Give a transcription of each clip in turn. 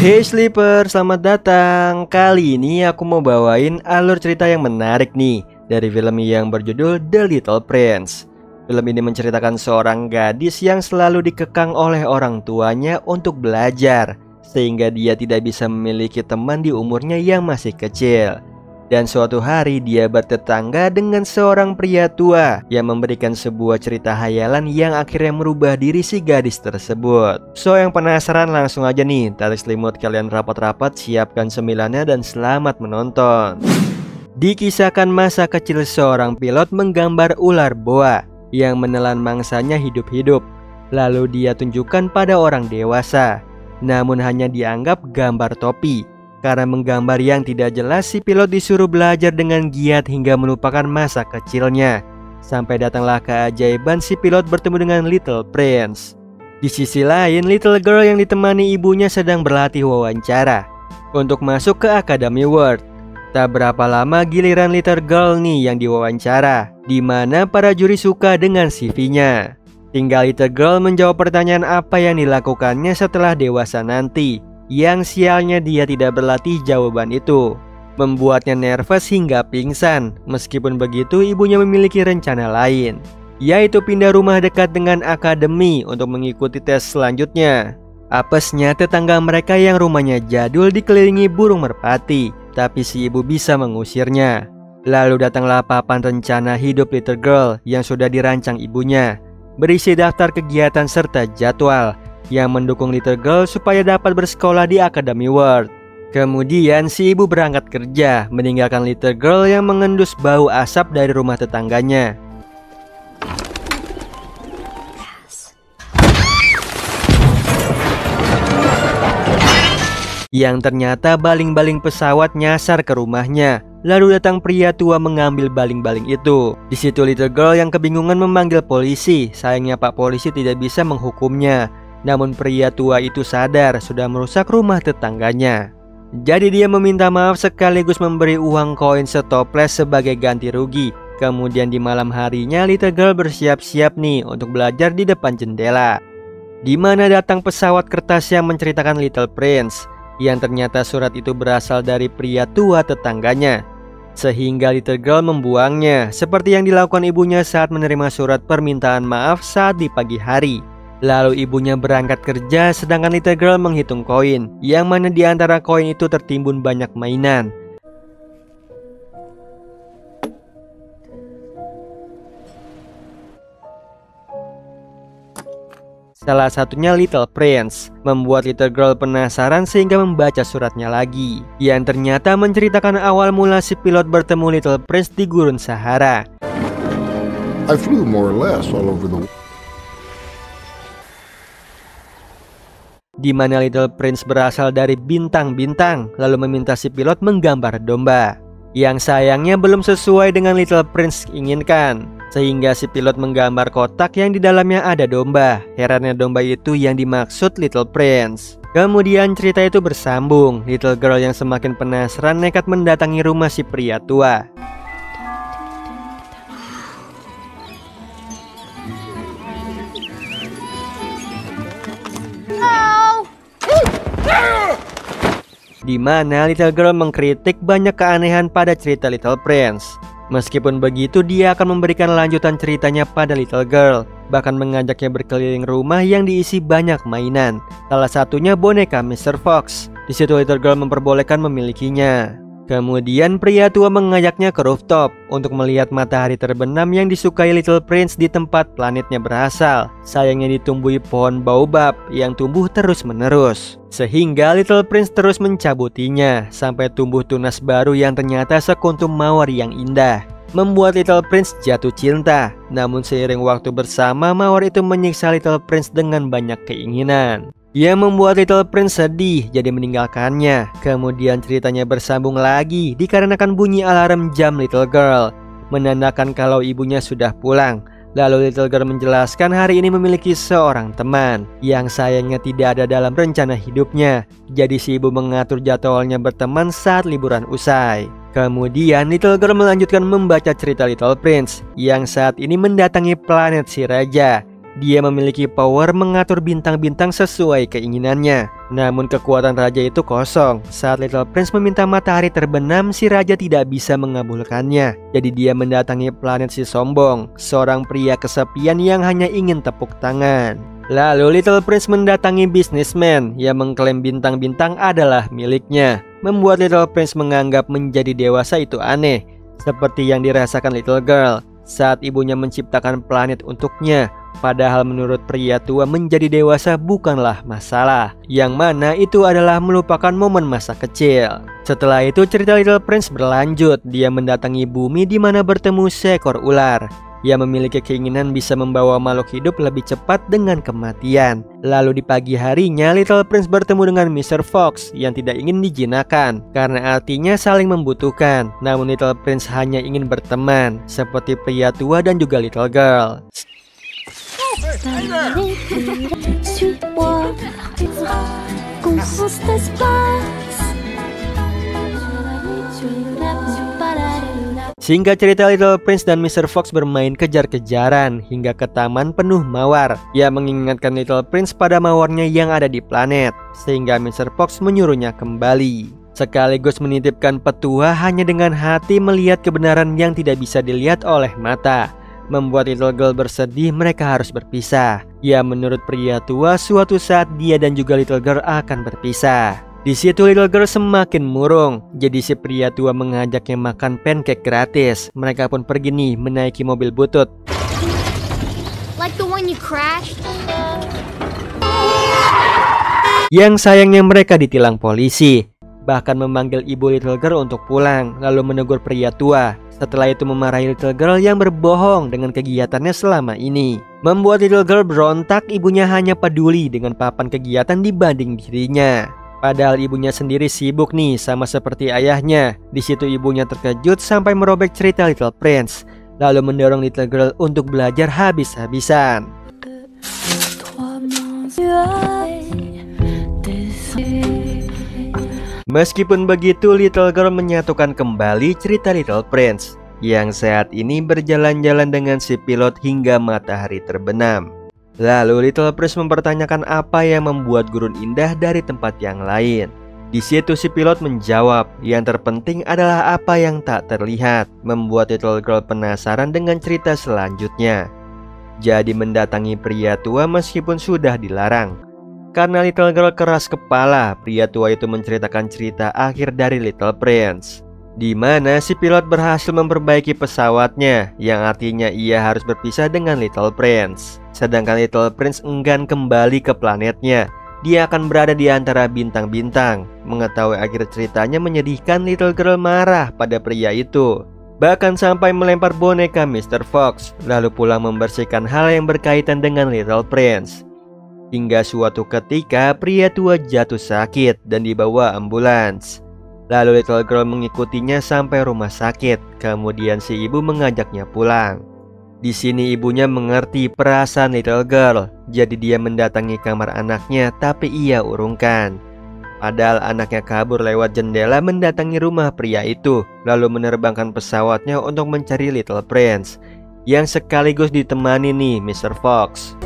Hey Sleeper, selamat datang. Kali ini aku mau bawain alur cerita yang menarik nih dari film yang berjudul The Little Prince. Film ini menceritakan seorang gadis yang selalu dikekang oleh orang tuanya untuk belajar, sehingga dia tidak bisa memiliki teman di umurnya yang masih kecil. Dan suatu hari dia bertetangga dengan seorang pria tua yang memberikan sebuah cerita hayalan yang akhirnya merubah diri si gadis tersebut. So yang penasaran langsung aja nih, tarik selimut kalian rapat-rapat, siapkan cemilannya dan selamat menonton. Dikisahkan masa kecil seorang pilot menggambar ular boa yang menelan mangsanya hidup-hidup. Lalu dia tunjukkan pada orang dewasa, namun hanya dianggap gambar topi. Karena menggambar yang tidak jelas, si pilot disuruh belajar dengan giat hingga melupakan masa kecilnya. Sampai datanglah keajaiban, si pilot bertemu dengan Little Prince. Di sisi lain, little girl yang ditemani ibunya sedang berlatih wawancara untuk masuk ke Academy World. Tak berapa lama giliran little girl nih yang diwawancara, di mana para juri suka dengan CV-nya. Tinggal little girl menjawab pertanyaan apa yang dilakukannya setelah dewasa nanti. Yang sialnya dia tidak berlatih jawaban itu, membuatnya nervous hingga pingsan. Meskipun begitu, ibunya memiliki rencana lain, yaitu pindah rumah dekat dengan akademi untuk mengikuti tes selanjutnya. Apesnya tetangga mereka yang rumahnya jadul dikelilingi burung merpati, tapi si ibu bisa mengusirnya. Lalu datanglah papan rencana hidup little girl yang sudah dirancang ibunya, berisi daftar kegiatan serta jadwal yang mendukung little girl supaya dapat bersekolah di Academy World. Kemudian si ibu berangkat kerja, meninggalkan little girl yang mengendus bau asap dari rumah tetangganya. Yang ternyata baling-baling pesawat nyasar ke rumahnya. Lalu datang pria tua mengambil baling-baling itu. Di situ little girl yang kebingungan memanggil polisi. Sayangnya Pak Polisi tidak bisa menghukumnya. Namun pria tua itu sadar sudah merusak rumah tetangganya. Jadi dia meminta maaf sekaligus memberi uang koin setoples sebagai ganti rugi. Kemudian di malam harinya little girl bersiap-siap nih untuk belajar di depan jendela, di mana datang pesawat kertas yang menceritakan Little Prince, yang ternyata surat itu berasal dari pria tua tetangganya. Sehingga little girl membuangnya, seperti yang dilakukan ibunya saat menerima surat permintaan maaf saat di pagi hari. Lalu ibunya berangkat kerja, sedangkan little girl menghitung koin, yang mana di antara koin itu tertimbun banyak mainan. Salah satunya Little Prince, membuat little girl penasaran sehingga membaca suratnya lagi, yang ternyata menceritakan awal mula si pilot bertemu Little Prince di gurun Sahara. I flew more or less all over the world. Di mana Little Prince berasal dari bintang-bintang, lalu meminta si pilot menggambar domba, yang sayangnya belum sesuai dengan Little Prince inginkan, sehingga si pilot menggambar kotak yang di dalamnya ada domba. Herannya domba itu yang dimaksud Little Prince. Kemudian cerita itu bersambung. Little girl yang semakin penasaran nekat mendatangi rumah si pria tua. Di mana little girl mengkritik banyak keanehan pada cerita Little Prince. Meskipun begitu, dia akan memberikan lanjutan ceritanya pada little girl, bahkan mengajaknya berkeliling rumah yang diisi banyak mainan. Salah satunya boneka Mr. Fox. Di situ little girl memperbolehkan memilikinya. Kemudian pria tua mengajaknya ke rooftop untuk melihat matahari terbenam yang disukai Little Prince di tempat planetnya berasal. Sayangnya ditumbuhi pohon baobab yang tumbuh terus-menerus, sehingga Little Prince terus mencabutinya sampai tumbuh tunas baru yang ternyata sekuntum mawar yang indah, membuat Little Prince jatuh cinta. Namun seiring waktu bersama, mawar itu menyiksa Little Prince dengan banyak keinginan, yang membuat Little Prince sedih jadi meninggalkannya. Kemudian ceritanya bersambung lagi dikarenakan bunyi alarm jam little girl, menandakan kalau ibunya sudah pulang. Lalu little girl menjelaskan hari ini memiliki seorang teman yang sayangnya tidak ada dalam rencana hidupnya. Jadi si ibu mengatur jadwalnya berteman saat liburan usai. Kemudian little girl melanjutkan membaca cerita Little Prince yang saat ini mendatangi planet si raja, Dia memiliki power mengatur bintang-bintang sesuai keinginannya. Namun kekuatan raja itu kosong. Saat Little Prince meminta matahari terbenam, si raja tidak bisa mengabulkannya. Jadi dia mendatangi planet si sombong, seorang pria kesepian yang hanya ingin tepuk tangan. Lalu Little Prince mendatangi bisnismen yang mengklaim bintang-bintang adalah miliknya. Membuat Little Prince menganggap menjadi dewasa itu aneh, seperti yang dirasakan Little Girl saat ibunya menciptakan planet untuknya. Padahal menurut pria tua menjadi dewasa bukanlah masalah, yang mana itu adalah melupakan momen masa kecil. Setelah itu cerita Little Prince berlanjut. Dia mendatangi bumi di mana bertemu seekor ular yang memiliki keinginan bisa membawa makhluk hidup lebih cepat dengan kematian. Lalu di pagi harinya Little Prince bertemu dengan Mr. Fox yang tidak ingin dijinakan karena artinya saling membutuhkan. Namun Little Prince hanya ingin berteman seperti pria tua dan juga Little Girl. Singkat cerita, Little Prince dan Mr. Fox bermain kejar-kejaran hingga ke taman penuh mawar yang mengingatkan Little Prince pada mawarnya yang ada di planet, sehingga Mr. Fox menyuruhnya kembali. Sekaligus menitipkan petua hanya dengan hati melihat kebenaran yang tidak bisa dilihat oleh mata. Membuat Little Girl bersedih mereka harus berpisah. Ya, menurut pria tua suatu saat dia dan juga Little Girl akan berpisah. Di situ Little Girl semakin murung. Jadi si pria tua mengajaknya makan pancake gratis. Mereka pun pergi nih menaiki mobil butut. Like the one you crashed? Yang sayangnya mereka ditilang polisi. Bahkan memanggil ibu Little Girl untuk pulang, lalu menegur pria tua. Setelah itu memarahi Little Girl yang berbohong dengan kegiatannya selama ini. Membuat Little Girl berontak, ibunya hanya peduli dengan papan kegiatan dibanding dirinya. Padahal ibunya sendiri sibuk nih sama seperti ayahnya. Di situ ibunya terkejut sampai merobek cerita Little Prince, lalu mendorong Little Girl untuk belajar habis-habisan. Meskipun begitu, Little Girl menyatukan kembali cerita Little Prince yang saat ini berjalan-jalan dengan si pilot hingga matahari terbenam. Lalu Little Prince mempertanyakan apa yang membuat gurun indah dari tempat yang lain. Di situ si pilot menjawab, yang terpenting adalah apa yang tak terlihat. Membuat Little Girl penasaran dengan cerita selanjutnya. Jadi mendatangi pria tua meskipun sudah dilarang. Karena Little Girl keras kepala, pria tua itu menceritakan cerita akhir dari Little Prince, di mana si pilot berhasil memperbaiki pesawatnya, yang artinya ia harus berpisah dengan Little Prince. Sedangkan Little Prince enggan kembali ke planetnya. Dia akan berada di antara bintang-bintang. Mengetahui akhir ceritanya menyedihkan, Little Girl marah pada pria itu. Bahkan sampai melempar boneka Mr. Fox, lalu pulang membersihkan hal yang berkaitan dengan Little Prince. Hingga suatu ketika pria tua jatuh sakit dan dibawa ambulans. Lalu Little Girl mengikutinya sampai rumah sakit. Kemudian si ibu mengajaknya pulang. Di sini ibunya mengerti perasaan Little Girl. Jadi dia mendatangi kamar anaknya, tapi ia urungkan. Padahal anaknya kabur lewat jendela mendatangi rumah pria itu, lalu menerbangkan pesawatnya untuk mencari Little Prince, yang sekaligus ditemani nih Mr. Fox.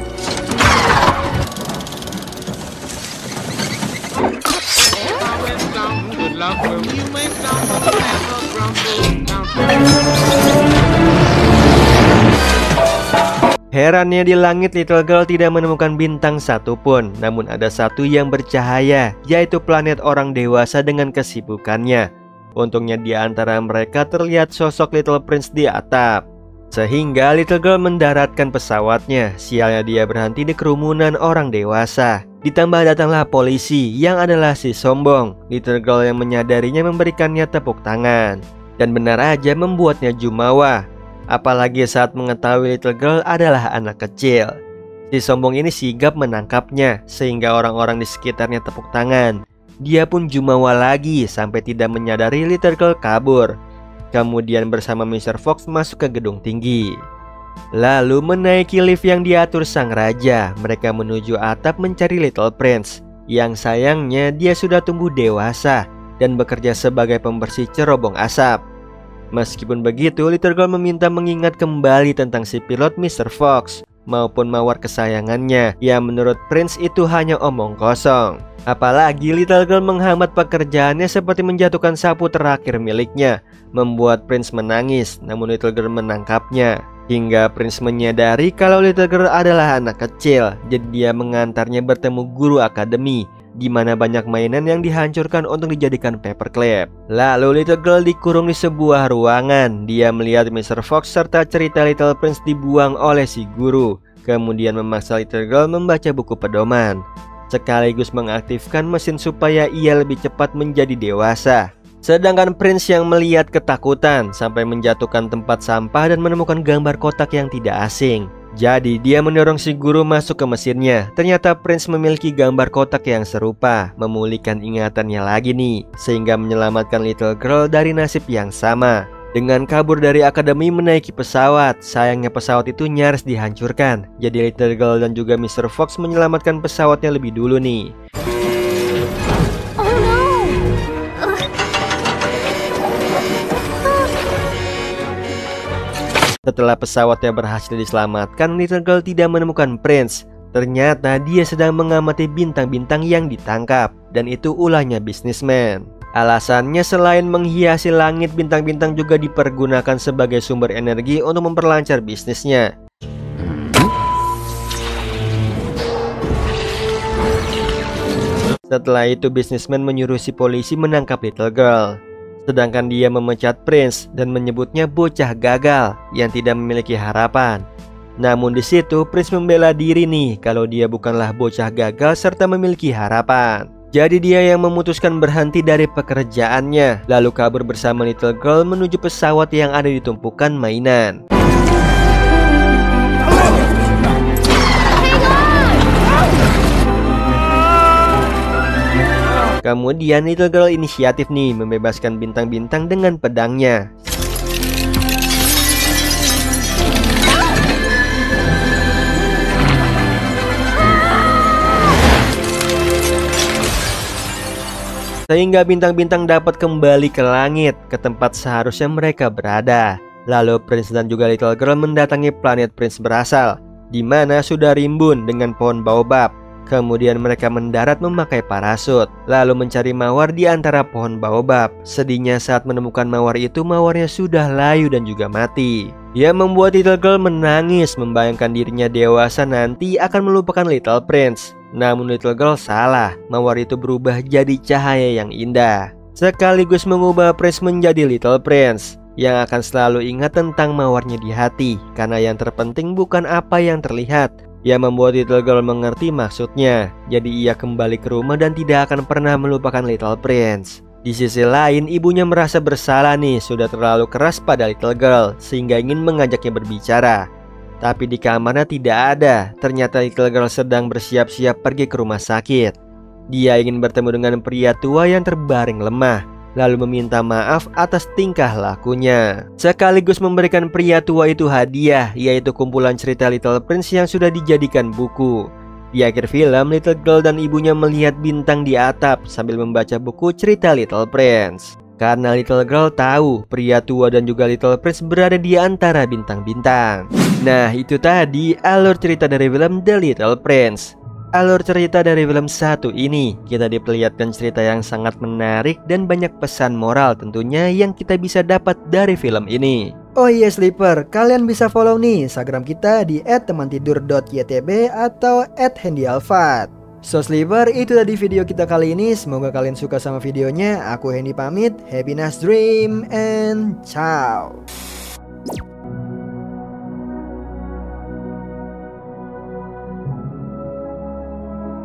Herannya di langit Little Girl tidak menemukan bintang satupun. Namun ada satu yang bercahaya, yaitu planet orang dewasa dengan kesibukannya. Untungnya di antara mereka terlihat sosok Little Prince di atap. Sehingga Little Girl mendaratkan pesawatnya. Sialnya dia berhenti di kerumunan orang dewasa. Ditambah datanglah polisi yang adalah si sombong. Little Girl yang menyadarinya memberikannya tepuk tangan. Dan benar aja membuatnya jumawa. Apalagi saat mengetahui Little Girl adalah anak kecil. Si sombong ini sigap menangkapnya, sehingga orang-orang di sekitarnya tepuk tangan. Dia pun jumawa lagi sampai tidak menyadari Little Girl kabur. Kemudian bersama Mr. Fox masuk ke gedung tinggi. Lalu menaiki lift yang diatur sang raja. Mereka menuju atap mencari Little Prince, yang sayangnya dia sudah tumbuh dewasa dan bekerja sebagai pembersih cerobong asap. Meskipun begitu, Little Girl meminta mengingat kembali tentang si pilot Mr. Fox. maupun mawar kesayangannya yang menurut Prince itu hanya omong kosong. Apalagi little girl menghambat pekerjaannya seperti menjatuhkan sapu terakhir miliknya, membuat Prince menangis, namun little girl menangkapnya. Hingga Prince menyadari kalau little girl adalah anak kecil, jadi dia mengantarnya bertemu guru akademi, di mana banyak mainan yang dihancurkan untuk dijadikan paperclip. Lalu little girl dikurung di sebuah ruangan. Dia melihat Mr. Fox serta cerita Little Prince dibuang oleh si guru. Kemudian memaksa little girl membaca buku pedoman, sekaligus mengaktifkan mesin supaya ia lebih cepat menjadi dewasa. Sedangkan Prince yang melihat ketakutan sampai menjatuhkan tempat sampah dan menemukan gambar kotak yang tidak asing. Jadi dia mendorong si guru masuk ke mesinnya. Ternyata Prince memiliki gambar kotak yang serupa, memulihkan ingatannya lagi nih, sehingga menyelamatkan little girl dari nasib yang sama. Dengan kabur dari akademi menaiki pesawat, sayangnya pesawat itu nyaris dihancurkan. Jadi little girl dan juga Mr. Fox menyelamatkan pesawatnya lebih dulu nih. Setelah pesawatnya berhasil diselamatkan, little girl tidak menemukan Prince. Ternyata dia sedang mengamati bintang-bintang yang ditangkap, dan itu ulahnya bisnismen. Alasannya selain menghiasi langit, bintang-bintang juga dipergunakan sebagai sumber energi untuk memperlancar bisnisnya. Setelah itu bisnismen menyuruh si polisi menangkap little girl. Sedangkan dia memecat Prince dan menyebutnya bocah gagal yang tidak memiliki harapan. Namun di situ Prince membela diri nih kalau dia bukanlah bocah gagal serta memiliki harapan. Jadi dia yang memutuskan berhenti dari pekerjaannya, lalu kabur bersama little girl menuju pesawat yang ada di tumpukan mainan. Kemudian little girl inisiatif nih membebaskan bintang-bintang dengan pedangnya. Sehingga bintang-bintang dapat kembali ke langit, ke tempat seharusnya mereka berada. Lalu Prince dan juga little girl mendatangi planet Prince berasal, di mana sudah rimbun dengan pohon baobab. Kemudian mereka mendarat memakai parasut, lalu mencari mawar di antara pohon baobab. Sedihnya saat menemukan mawar itu, mawarnya sudah layu dan juga mati. Ia membuat little girl menangis, membayangkan dirinya dewasa nanti akan melupakan Little Prince. Namun little girl salah, mawar itu berubah jadi cahaya yang indah, sekaligus mengubah Prince menjadi Little Prince, yang akan selalu ingat tentang mawarnya di hati. Karena yang terpenting bukan apa yang terlihat. Ia membuat little girl mengerti maksudnya. Jadi ia kembali ke rumah dan tidak akan pernah melupakan Little Prince. Di sisi lain, ibunya merasa bersalah nih, sudah terlalu keras pada little girl, sehingga ingin mengajaknya berbicara. Tapi di kamarnya tidak ada. Ternyata little girl sedang bersiap-siap pergi ke rumah sakit. Dia ingin bertemu dengan pria tua yang terbaring lemah, lalu meminta maaf atas tingkah lakunya, sekaligus memberikan pria tua itu hadiah, yaitu kumpulan cerita Little Prince yang sudah dijadikan buku. Di akhir film, little girl dan ibunya melihat bintang di atap sambil membaca buku cerita Little Prince. Karena little girl tahu pria tua dan juga Little Prince berada di antara bintang-bintang. Nah, itu tadi alur cerita dari film The Little Prince. Alur cerita dari film satu ini, kita diperlihatkan cerita yang sangat menarik dan banyak pesan moral tentunya yang kita bisa dapat dari film ini. Oh iya Sleeper, kalian bisa follow nih Instagram kita di @temantidur.ytb atau @handyalfat. So Sleeper, itu tadi video kita kali ini. Semoga kalian suka sama videonya. Aku Hendy pamit, happy nice dream and ciao.